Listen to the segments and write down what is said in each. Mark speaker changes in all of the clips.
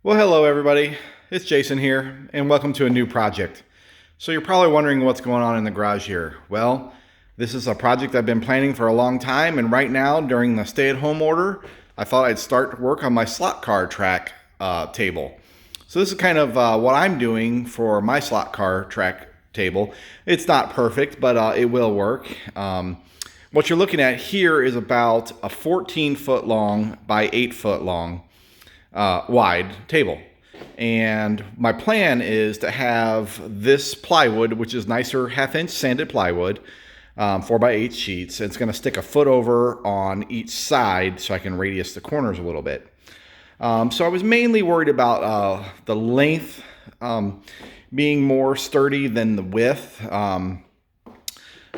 Speaker 1: Well, hello everybody. It's Jason here, and welcome to a new project. So you're probably wondering what's going on in the garage here. Well, this is a project I've been planning for a long time, and right now, during the stay-at-home order, I thought I'd start work on my slot car track table. So this is kind of what I'm doing for my slot car track table. It's not perfect, but it will work. What you're looking at here is about a 14-foot long by 8-foot long wide table. And my plan is to have this plywood, which is nicer half-inch sanded plywood, 4x8 sheets. It's going to stick a foot over on each side so I can radius the corners a little bit. So I was mainly worried about the length being more sturdy than the width.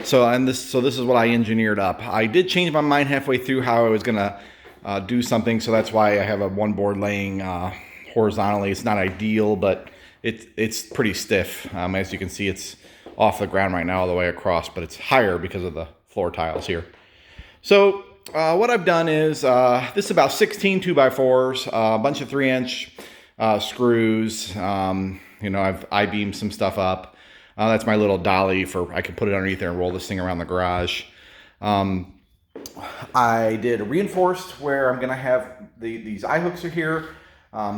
Speaker 1: So this is what I engineered up. I did change my mind halfway through how I was going to do something, so that's why I have a one board laying horizontally. It's not ideal, but it's pretty stiff. As you can see, it's off the ground right now all the way across, but it's higher because of the floor tiles here. So what I've done is this is about 16 2x4s, a bunch of 3-inch screws. I've I-beamed some stuff up. That's my little dolly for I can put it underneath there and roll this thing around the garage. I did a reinforced where I'm going to have these eye hooks are here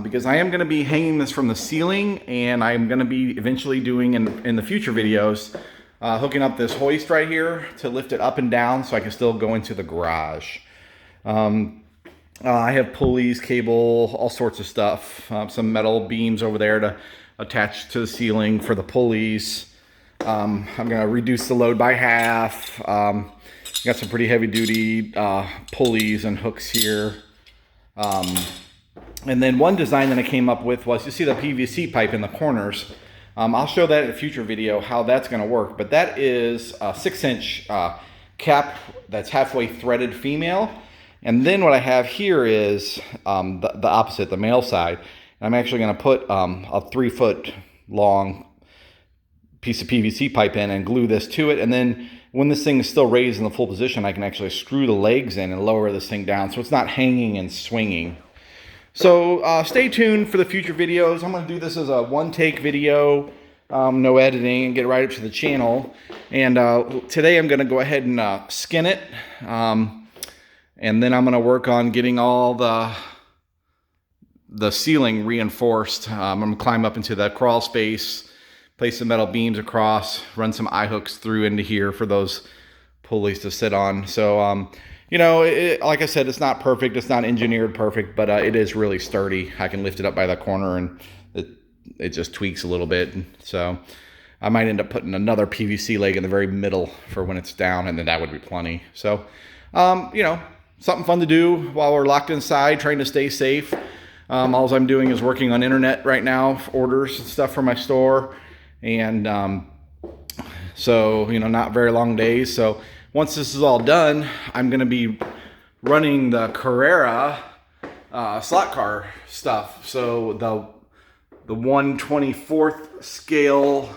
Speaker 1: because I am going to be hanging this from the ceiling, and I'm going to be eventually doing in the future videos hooking up this hoist right here to lift it up and down so I can still go into the garage. I have pulleys, cable, all sorts of stuff, some metal beams over there to attach to the ceiling for the pulleys. I'm going to reduce the load by half. Got some pretty heavy duty pulleys and hooks here. And then one design that I came up with was, you see the PVC pipe in the corners. I'll show that in a future video how that's going to work. But that is a 6-inch cap that's halfway threaded female. And then what I have here is the opposite, the male side. I'm actually going to put a 3-foot long piece of PVC pipe in and glue this to it. And then when this thing is still raised in the full position, I can actually screw the legs in and lower this thing down so it's not hanging and swinging. So stay tuned for the future videos. I'm going to do this as a one-take video, no editing, and get right up to the channel. And today I'm going to go ahead and skin it. And then I'm going to work on getting all the ceiling reinforced. I'm going to climb up into the crawl space, place some metal beams across, run some eye hooks through into here for those pulleys to sit on. So, like I said, it's not perfect. It's not engineered perfect, but it is really sturdy. I can lift it up by the corner and it just tweaks a little bit. So I might end up putting another PVC leg in the very middle for when it's down, and then that would be plenty. So, something fun to do while we're locked inside, trying to stay safe. All I'm doing is working on internet right now, orders and stuff for my store. And so, not very long days. So once this is all done, I'm going to be running the Carrera slot car stuff. So the 1/24th scale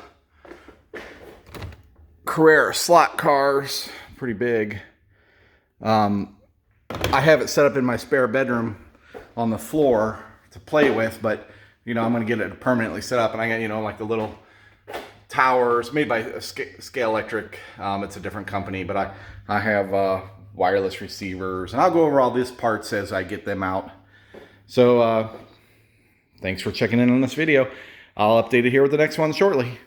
Speaker 1: Carrera slot cars, pretty big. I have it set up in my spare bedroom on the floor to play with, but I'm going to get it permanently set up. And I got, like the little towers made by Scale Electric. It's a different company, but I have wireless receivers, and I'll go over all these parts as I get them out. So thanks for checking in on this video. I'll update it here with the next one shortly.